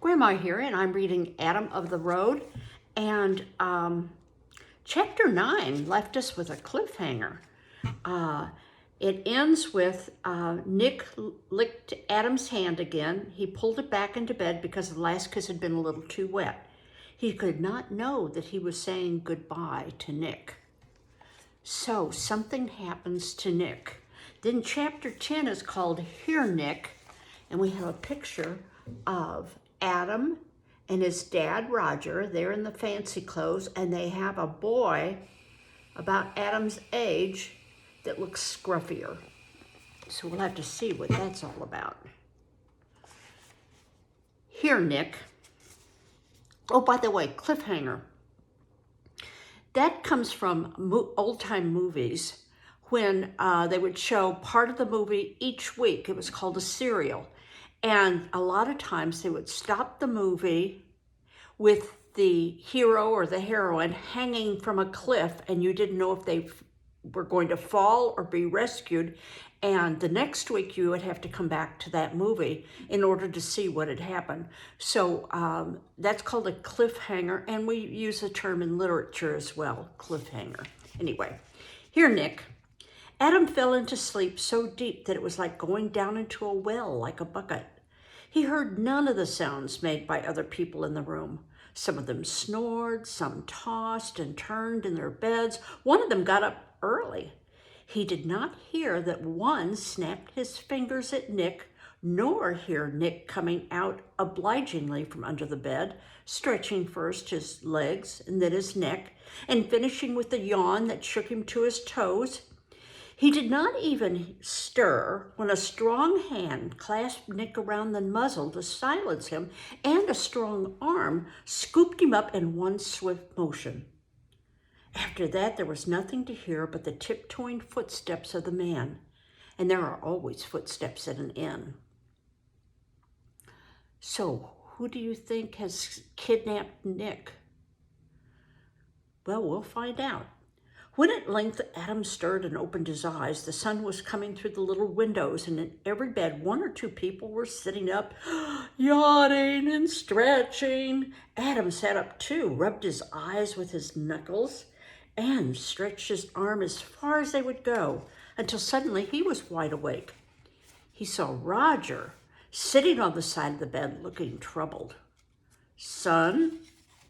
Grandma here, and I'm reading Adam of the Road, and chapter 9 left us with a cliffhanger. It ends with Nick licked Adam's hand again. He pulled it back into bed because the last kiss had been a little too wet. He could not know that he was saying goodbye to Nick. So something happens to Nick. Then chapter 10 is called Here, Nick, and we have a picture of Adam and his dad, Roger. They're in the fancy clothes, and they have a boy about Adam's age that looks scruffier. So we'll have to see what that's all about. Here, Nick. Oh, by the way, cliffhanger. That comes from old-time movies when they would show part of the movie each week. It was called a serial. And a lot of times they would stop the movie with the hero or the heroine hanging from a cliff, and you didn't know if they were going to fall or be rescued. And the next week you would have to come back to that movie in order to see what had happened. So that's called a cliffhanger, and we use the term in literature as well, cliffhanger. Anyway, here, Nick. Adam fell into sleep so deep that it was like going down into a well, like a bucket. He heard none of the sounds made by other people in the room. Some of them snored, some tossed and turned in their beds. One of them got up early. He did not hear that one snapped his fingers at Nick, nor hear Nick coming out obligingly from under the bed, stretching first his legs and then his neck, and finishing with a yawn that shook him to his toes. He did not even stir when a strong hand clasped Nick around the muzzle to silence him, and a strong arm scooped him up in one swift motion. After that, there was nothing to hear but the tiptoeing footsteps of the man, and there are always footsteps at an inn. So, who do you think has kidnapped Nick? Well, we'll find out. When at length Adam stirred and opened his eyes, the sun was coming through the little windows, and in every bed 1 or 2 people were sitting up, yawning and stretching. Adam sat up too, rubbed his eyes with his knuckles, and stretched his arm as far as they would go, until suddenly he was wide awake. He saw Roger sitting on the side of the bed, looking troubled. "Son,"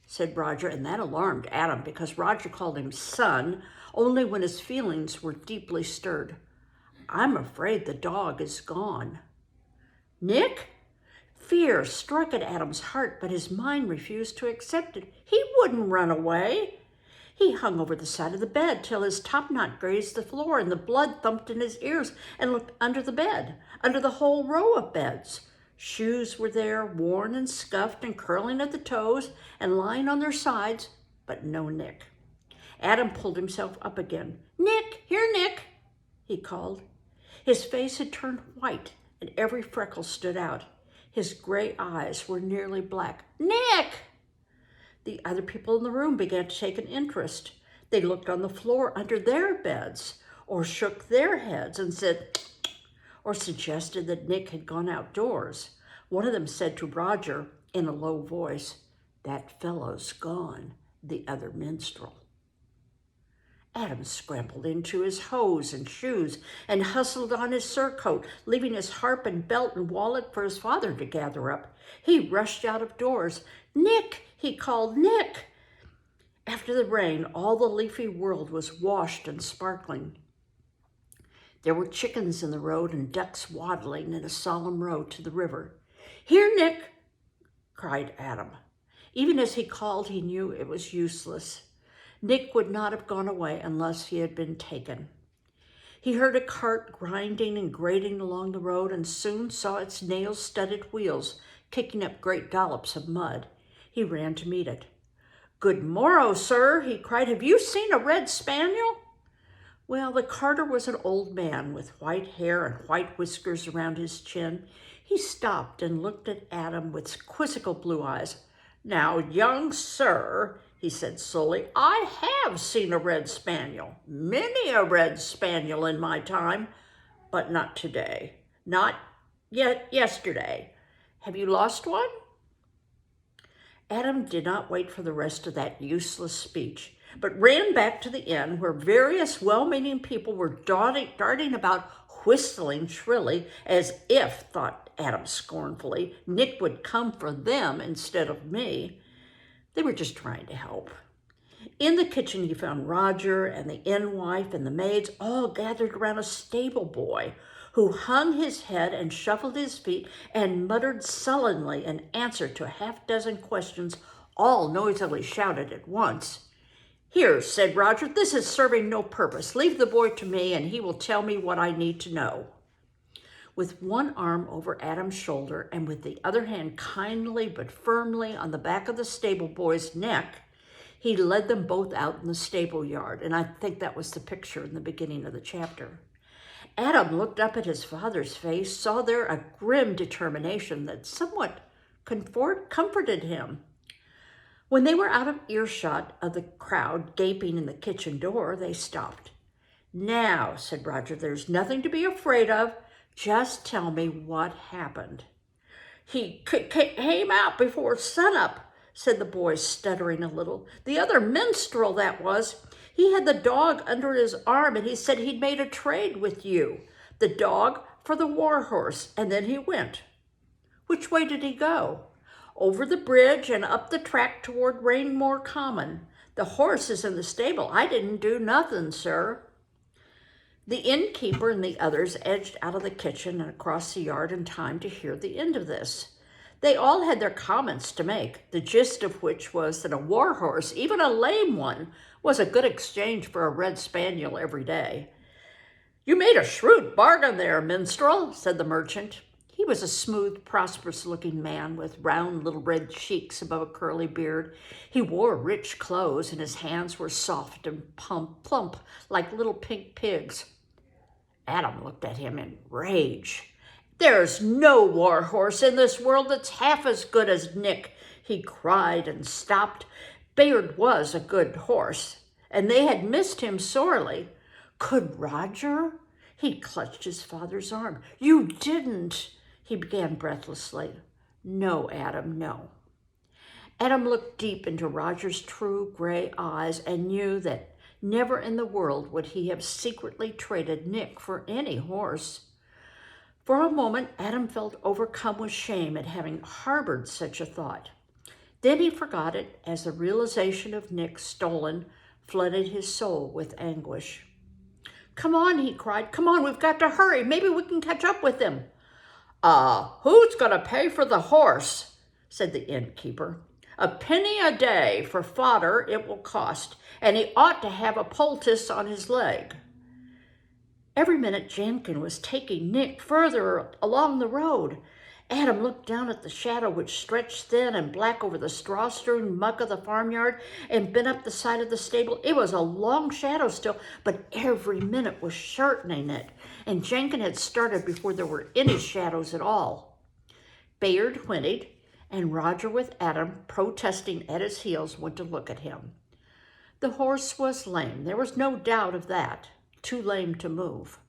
said Roger, and that alarmed Adam because Roger called him son only when his feelings were deeply stirred. "I'm afraid the dog is gone." "Nick?" Fear struck at Adam's heart, but his mind refused to accept it. He wouldn't run away. He hung over the side of the bed till his topknot grazed the floor and the blood thumped in his ears, and looked under the bed, under the whole row of beds. Shoes were there, worn and scuffed and curling at the toes and lying on their sides, but no Nick. Adam pulled himself up again. "Nick, here, Nick," he called. His face had turned white and every freckle stood out. His gray eyes were nearly black. "Nick!" The other people in the room began to take an interest. They looked on the floor under their beds, or shook their heads and said, or suggested that Nick had gone outdoors. One of them said to Roger in a low voice, "That fellow's gone," the other minstrel. Adam scrambled into his hose and shoes and hustled on his surcoat, leaving his harp and belt and wallet for his father to gather up. He rushed out of doors. "Nick!" he called, "Nick!" After the rain, all the leafy world was washed and sparkling. There were chickens in the road and ducks waddling in a solemn row to the river. "Here, Nick!" cried Adam. Even as he called, he knew it was useless. Nick would not have gone away unless he had been taken. He heard a cart grinding and grating along the road, and soon saw its nail-studded wheels kicking up great dollops of mud. He ran to meet it. "Good morrow, sir," he cried. "Have you seen a red spaniel?" Well, the carter was an old man with white hair and white whiskers around his chin. He stopped and looked at Adam with quizzical blue eyes. "Now, young sir," he said slowly, "I have seen a red spaniel, many a red spaniel in my time, but not today, not yet yesterday. Have you lost one?" Adam did not wait for the rest of that useless speech, but ran back to the inn where various well-meaning people were darting about, whistling shrilly, as if, thought Adam scornfully, Nick would come for them instead of me. They were just trying to help. In the kitchen, he found Roger and the inn wife and the maids all gathered around a stable boy who hung his head and shuffled his feet and muttered sullenly in answer to a half-dozen questions, all noisily shouted at once. "Here," said Roger, "this is serving no purpose. Leave the boy to me, and he will tell me what I need to know." With one arm over Adam's shoulder and with the other hand kindly but firmly on the back of the stable boy's neck, he led them both out in the stable yard, and I think that was the picture in the beginning of the chapter. Adam looked up at his father's face, saw there a grim determination that somewhat comforted him. When they were out of earshot of the crowd gaping in the kitchen door, they stopped. "Now," said Roger, "there's nothing to be afraid of. Just tell me what happened." "He came out before sunup," said the boy, stuttering a little. "The other minstrel, that was. He had the dog under his arm, and he said he'd made a trade with you. The dog for the war horse, and then he went." "Which way did he go?" "Over the bridge and up the track toward Rainmore Common. The horse is in the stable. I didn't do nothing, sir." The innkeeper and the others edged out of the kitchen and across the yard in time to hear the end of this. They all had their comments to make, the gist of which was that a war horse, even a lame one, was a good exchange for a red spaniel every day. "You made a shrewd bargain there, minstrel," said the merchant. He was a smooth, prosperous-looking man with round little red cheeks above a curly beard. He wore rich clothes, and his hands were soft and plump like little pink pigs. Adam looked at him in rage. "There's no war horse in this world that's half as good as Nick," he cried and stopped. Bayard was a good horse, and they had missed him sorely. Could Roger? He clutched his father's arm. "You didn't," he began breathlessly. "No, Adam, no." Adam looked deep into Roger's true gray eyes and knew that never in the world would he have secretly traded Nick for any horse. For a moment, Adam felt overcome with shame at having harbored such a thought. Then he forgot it as the realization of Nick stolen flooded his soul with anguish. "Come on," he cried. "Come on, we've got to hurry. Maybe we can catch up with him." Who's going to pay for the horse?" said the innkeeper. "A penny a day for fodder it will cost, and he ought to have a poultice on his leg." Every minute Jankin was taking Nick further along the road. Adam looked down at the shadow which stretched thin and black over the straw-strewn muck of the farmyard and bent up the side of the stable. It was a long shadow still, but every minute was shortening it, and Jankin had started before there were any shadows at all. Bayard whinnied, and Roger, with Adam protesting at his heels, went to look at him. The horse was lame. There was no doubt of that. Too lame to move.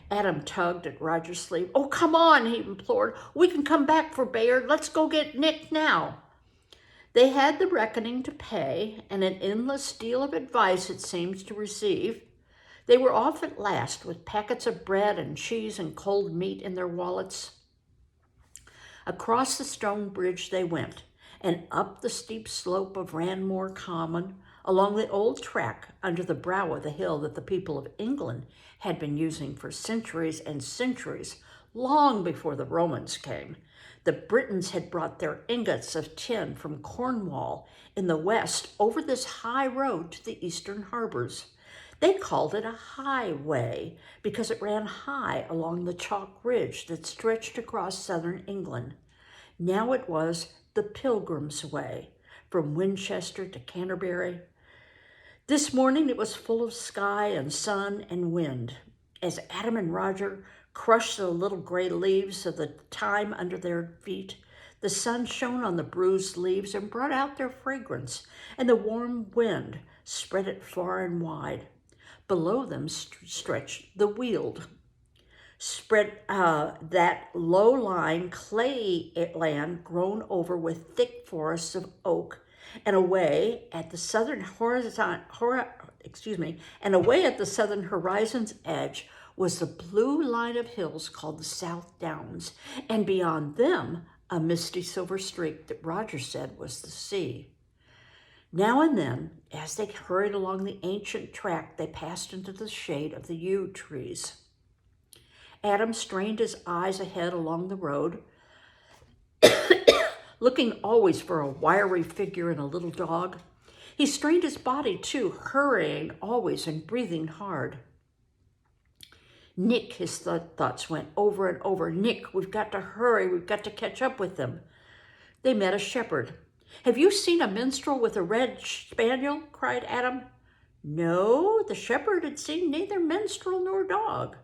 Adam tugged at Roger's sleeve. "Oh, come on," he implored. "We can come back for Bayard. Let's go get Nick now." They had the reckoning to pay and an endless deal of advice it seems to receive. They were off at last with packets of bread and cheese and cold meat in their wallets. Across the stone bridge they went, and up the steep slope of Ranmore Common, along the old track under the brow of the hill that the people of England had been using for centuries and centuries, long before the Romans came. The Britons had brought their ingots of tin from Cornwall in the west over this high road to the eastern harbors. They called it a highway because it ran high along the chalk ridge that stretched across southern England. Now it was the Pilgrim's Way, from Winchester to Canterbury. This morning it was full of sky and sun and wind. As Adam and Roger crushed the little gray leaves of the thyme under their feet, the sun shone on the bruised leaves and brought out their fragrance, and the warm wind spread it far and wide. Below them stretched the Weald. spread that low-lying clay land grown over with thick forests of oak, and away at the southern horizon's edge was the blue line of hills called the South Downs, and beyond them a misty silver streak that Roger said was the sea. Now and then, as they hurried along the ancient track, they passed into the shade of the yew trees. Adam strained his eyes ahead along the road, looking always for a wiry figure and a little dog. He strained his body too, hurrying always and breathing hard. Nick, his thoughts went over and over. Nick, we've got to hurry. We've got to catch up with them. They met a shepherd. Have you seen a minstrel with a red spaniel? Cried Adam. No, the shepherd had seen neither minstrel nor dog.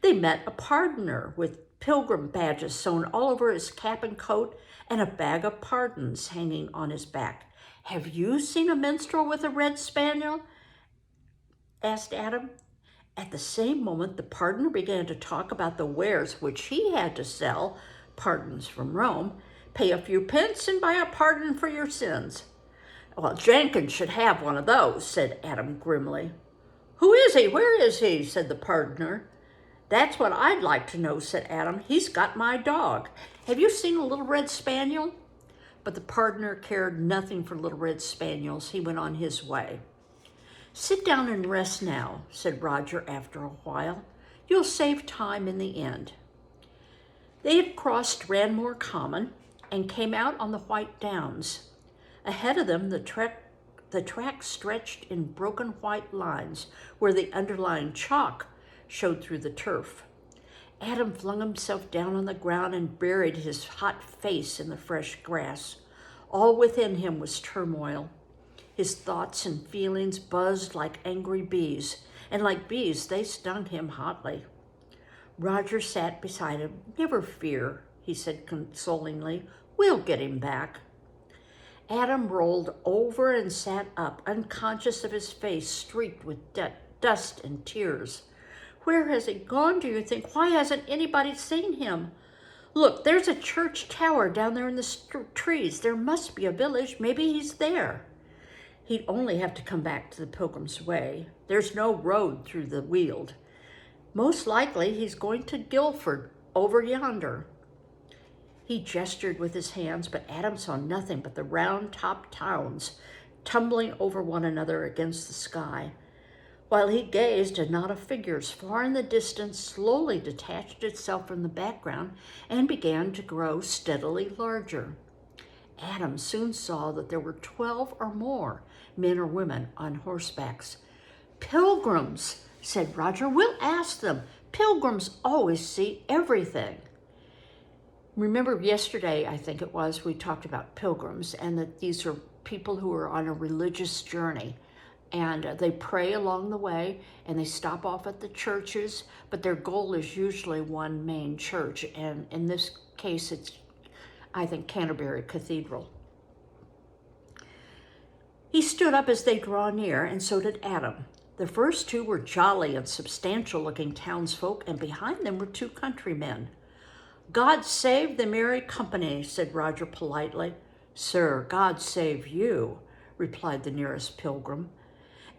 They met a pardoner with pilgrim badges sewn all over his cap and coat and a bag of pardons hanging on his back. Have you seen a minstrel with a red spaniel? Asked Adam. At the same moment, the pardoner began to talk about the wares which he had to sell, pardons from Rome. Pay a few pence and buy a pardon for your sins. Well, Jenkins should have one of those, said Adam grimly. Who is he? Where is he? Said the pardoner. That's what I'd like to know, said Adam. He's got my dog. Have you seen a little red spaniel? But the pardoner cared nothing for little red spaniels. He went on his way. Sit down and rest now, said Roger after a while. You'll save time in the end. They had crossed Ranmore Common and came out on the White Downs. Ahead of them, the track stretched in broken white lines where the underlying chalk showed through the turf. Adam flung himself down on the ground and buried his hot face in the fresh grass. All within him was turmoil. His thoughts and feelings buzzed like angry bees, and like bees, they stung him hotly. Roger sat beside him. Never fear, he said consolingly. We'll get him back. Adam rolled over and sat up, unconscious of his face streaked with dust and tears. Where has he gone, do you think? Why hasn't anybody seen him? Look, there's a church tower down there in the trees. There must be a village. Maybe he's there. He'd only have to come back to the Pilgrim's Way. There's no road through the Weald. Most likely he's going to Guildford, over yonder. He gestured with his hands, but Adam saw nothing but the round-topped towns tumbling over one another against the sky. While he gazed, a knot of figures far in the distance slowly detached itself from the background and began to grow steadily larger. Adam soon saw that there were 12 or more men or women on horsebacks. Pilgrims, said Roger. We'll ask them. Pilgrims always see everything. Remember yesterday, I think it was, we talked about pilgrims and that these are people who are on a religious journey. And they pray along the way and they stop off at the churches, but their goal is usually one main church. And in this case, it's, I think, Canterbury Cathedral. He stood up as they drew near, and so did Adam. The first two were jolly and substantial-looking townsfolk, and behind them were two countrymen. God save the merry company, said Roger politely. Sir, God save you, replied the nearest pilgrim.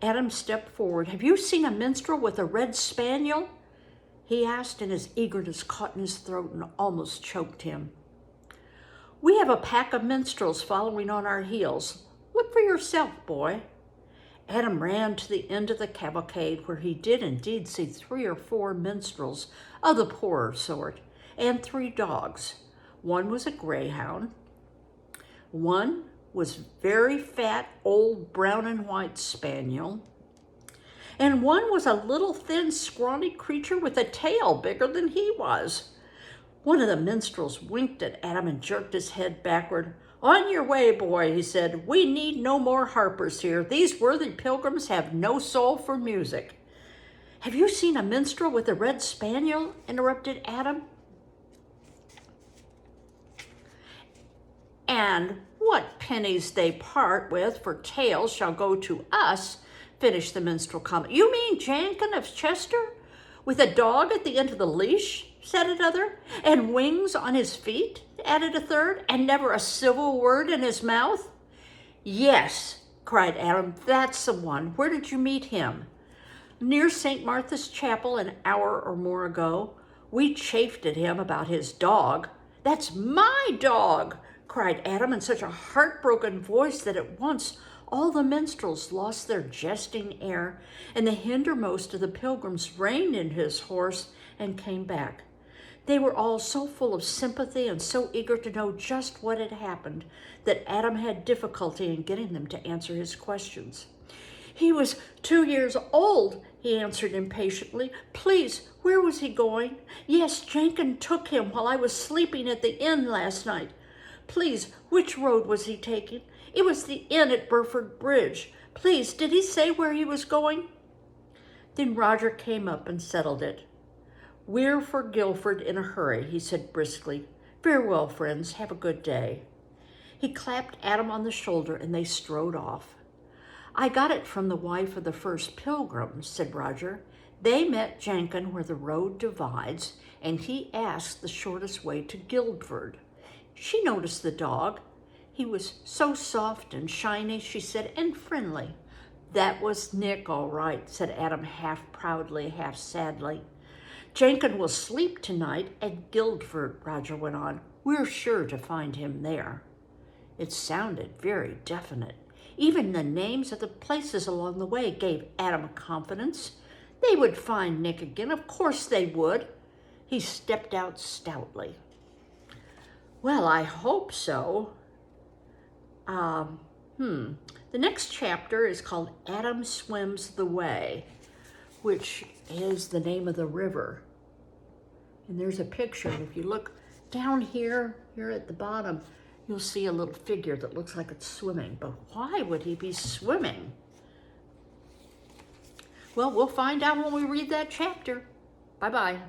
Adam stepped forward. Have you seen a minstrel with a red spaniel? He asked, and his eagerness caught in his throat and almost choked him. We have a pack of minstrels following on our heels. Look for yourself, boy. Adam ran to the end of the cavalcade, where he did indeed see 3 or 4 minstrels of the poorer sort, and 3 dogs. One was a greyhound. One was very fat, old brown and white spaniel. And one was a little thin, scrawny creature with a tail bigger than he was. One of the minstrels winked at Adam and jerked his head backward. On your way, boy, he said. We need no more harpers here. These worthy pilgrims have no soul for music. Have you seen a minstrel with a red spaniel? Interrupted Adam. And what pennies they part with for tales shall go to us, finished the minstrel comment. You mean Jankin of Chester? With a dog at the end of the leash, said another. And wings on his feet, added a third. And never a civil word in his mouth. Yes, cried Adam, that's the one. Where did you meet him? Near St. Martha's Chapel an hour or more ago. We chaffed at him about his dog. That's my dog, cried Adam in such a heartbroken voice that at once all the minstrels lost their jesting air, and the hindermost of the pilgrims reined in his horse and came back. They were all so full of sympathy and so eager to know just what had happened that Adam had difficulty in getting them to answer his questions. He was 2 years old, he answered impatiently. Please, where was he going? Yes, Jenkins took him while I was sleeping at the inn last night. Please, which road was he taking? It was the inn at Burford Bridge. Please, did he say where he was going? Then Roger came up and settled it. We're for Guildford in a hurry, he said briskly. Farewell, friends. Have a good day. He clapped Adam on the shoulder and they strode off. I got it from the wife of the first pilgrim, said Roger. They met Jenkins where the road divides, and he asked the shortest way to Guildford. She noticed the dog. He was so soft and shiny, she said, and friendly. That was Nick, all right, said Adam, half proudly, half sadly. Jenkins will sleep tonight at Guildford, Roger went on. We're sure to find him there. It sounded very definite. Even the names of the places along the way gave Adam confidence. They would find Nick again. Of course they would. He stepped out stoutly. Well, I hope so. The next chapter is called Adam Swims the Way, which is the name of the river. And there's a picture. If you look down here at the bottom, you'll see a little figure that looks like it's swimming. But why would he be swimming? Well, we'll find out when we read that chapter. Bye-bye.